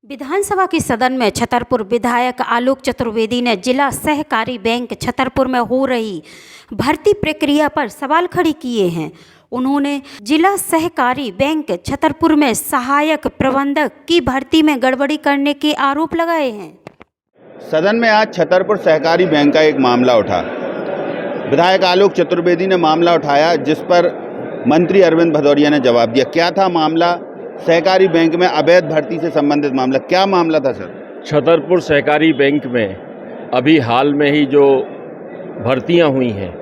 विधानसभा के सदन में छतरपुर विधायक आलोक चतुर्वेदी ने जिला सहकारी बैंक छतरपुर में हो रही भर्ती प्रक्रिया पर सवाल खड़े किए हैं। उन्होंने जिला सहकारी बैंक छतरपुर में सहायक प्रबंधक की भर्ती में गड़बड़ी करने के आरोप लगाए हैं। सदन में आज छतरपुर सहकारी बैंक का एक मामला उठा। विधायक आलोक चतुर्वेदी ने मामला उठाया, जिस पर मंत्री अरविंद भदौरिया ने जवाब दिया। क्या था मामला? सहकारी बैंक में अवैध भर्ती से संबंधित मामला। क्या मामला था सर? छतरपुर सहकारी बैंक में अभी हाल में ही जो भर्तियां हुई हैं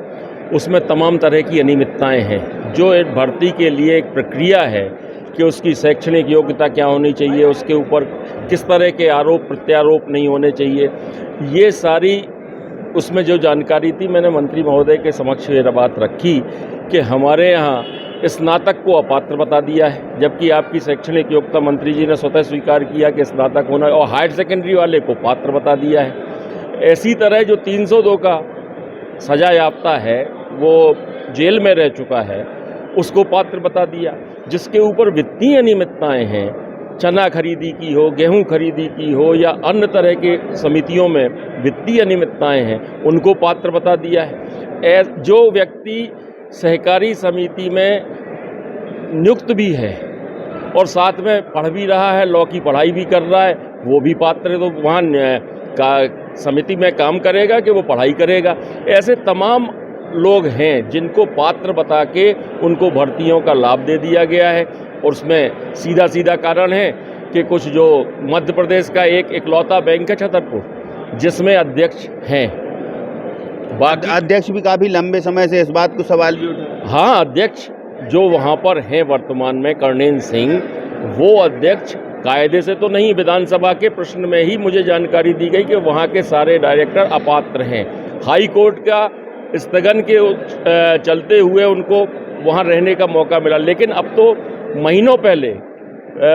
उसमें तमाम तरह की अनियमितताएं हैं। जो एक भर्ती के लिए एक प्रक्रिया है कि उसकी शैक्षणिक योग्यता क्या होनी चाहिए, उसके ऊपर किस तरह के आरोप प्रत्यारोप नहीं होने चाहिए, ये सारी उसमें जो जानकारी थी मैंने मंत्री महोदय के समक्ष ये बात रखी कि हमारे यहाँ स्नातक को अपात्र बता दिया है, जबकि आपकी शैक्षणिक योग्यता मंत्री जी ने स्वतः स्वीकार किया कि स्नातक होना, और हायर सेकेंडरी वाले को पात्र बता दिया है। ऐसी तरह जो 302 का सजा याफ्ता है, वो जेल में रह चुका है, उसको पात्र बता दिया। जिसके ऊपर वित्तीय अनियमितताएं हैं, चना खरीदी की हो, गेहूं खरीदी की हो, या अन्य तरह के समितियों में वित्तीय अनियमितताएं हैं, उनको पात्र बता दिया है। जो व्यक्ति सहकारी समिति में नियुक्त भी है और साथ में पढ़ भी रहा है, लॉ की पढ़ाई भी कर रहा है, वो भी पात्र है, तो वहाँ समिति में काम करेगा कि वो पढ़ाई करेगा। ऐसे तमाम लोग हैं जिनको पात्र बता के उनको भर्तियों का लाभ दे दिया गया है। और उसमें सीधा सीधा कारण है कि कुछ जो मध्य प्रदेश का एक इकलौता बैंक है छतरपुर, जिसमें अध्यक्ष हैं, अध्यक्ष भी काफ़ी लंबे समय से इस बात को सवाल भी उठा। हाँ, अध्यक्ष जो वहाँ पर हैं वर्तमान में कर्णेन सिंह, वो अध्यक्ष कायदे से तो नहीं, विधानसभा के प्रश्न में ही मुझे जानकारी दी गई कि वहाँ के सारे डायरेक्टर अपात्र हैं। हाई कोर्ट का स्थगन के चलते हुए उनको वहाँ रहने का मौका मिला, लेकिन अब तो महीनों पहले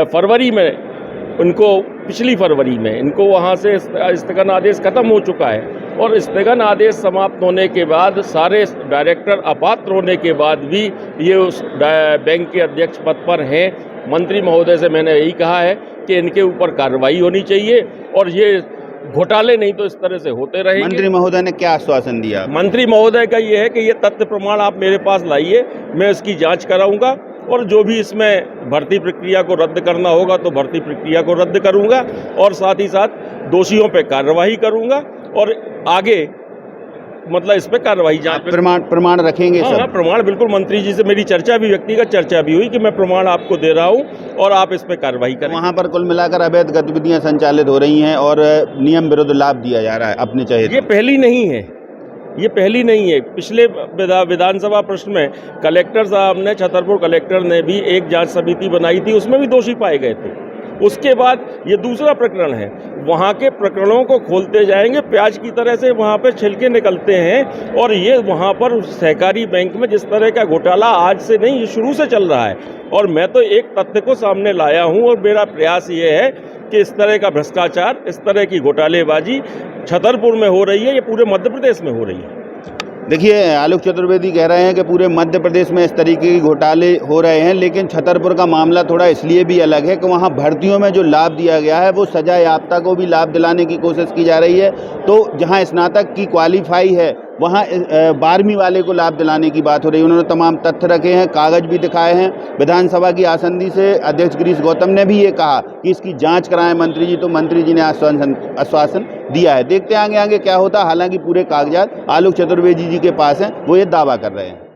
फरवरी में उनको, पिछली फरवरी में इनको वहाँ से स्थगन आदेश खत्म हो चुका है। और स्थगन आदेश समाप्त होने के बाद सारे डायरेक्टर अपात्र होने के बाद भी ये उस बैंक के अध्यक्ष पद पर हैं। मंत्री महोदय से मैंने यही कहा है कि इनके ऊपर कार्रवाई होनी चाहिए और ये घोटाले नहीं तो इस तरह से होते रहेंगे। मंत्री महोदय ने क्या आश्वासन दिया? मंत्री महोदय का ये है कि ये तथ्य प्रमाण आप मेरे पास लाइए, मैं इसकी जांच कराऊंगा और जो भी इसमें भर्ती प्रक्रिया को रद्द करना होगा तो भर्ती प्रक्रिया को रद्द करूंगा और साथ ही साथ दोषियों पे कार्रवाई करूंगा और आगे मतलब इस पे कार्रवाई जांच प्रमाण रखेंगे। हाँ, प्रमाण बिल्कुल। मंत्री जी से मेरी चर्चा भी, व्यक्तिगत चर्चा भी हुई कि मैं प्रमाण आपको दे रहा हूं और आप इस पे कार्रवाई करें। वहाँ पर कुल मिलाकर अवैध गतिविधियां संचालित हो रही हैं और नियम विरुद्ध लाभ दिया जा रहा है अपने चाहिए। ये पहली नहीं है, ये पहली नहीं है। पिछले विधानसभा प्रश्न में कलेक्टर साहब ने, छतरपुर कलेक्टर ने भी एक जांच समिति बनाई थी, उसमें भी दोषी पाए गए थे। उसके बाद ये दूसरा प्रकरण है। वहाँ के प्रकरणों को खोलते जाएंगे, प्याज की तरह से वहाँ पे छिलके निकलते हैं। और ये वहाँ पर सहकारी बैंक में जिस तरह का घोटाला आज से नहीं, ये शुरू से चल रहा है। और मैं तो एक तथ्य को सामने लाया हूँ और मेरा प्रयास ये है कि इस तरह का भ्रष्टाचार, इस तरह की घोटालेबाजी छतरपुर में हो रही है, ये पूरे मध्य प्रदेश में हो रही है। देखिए, आलोक चतुर्वेदी कह रहे हैं कि पूरे मध्य प्रदेश में इस तरीके के घोटाले हो रहे हैं, लेकिन छतरपुर का मामला थोड़ा इसलिए भी अलग है कि वहाँ भर्तियों में जो लाभ दिया गया है वो सजा याफ्ता को भी लाभ दिलाने की कोशिश की जा रही है। तो जहाँ स्नातक की क्वालिफाई है वहाँ 12वीं वाले को लाभ दिलाने की बात हो रही है। उन्होंने तमाम तथ्य रखे हैं, कागज भी दिखाए हैं। विधानसभा की आसंदी से अध्यक्ष गिरीश गौतम ने भी ये कहा कि इसकी जांच कराएं मंत्री जी, तो मंत्री जी ने आश्वासन दिया है। देखते हैं आगे क्या होता है। हालांकि पूरे कागजात आलोक चतुर्वेदी जी के पास हैं, वो ये दावा कर रहे हैं।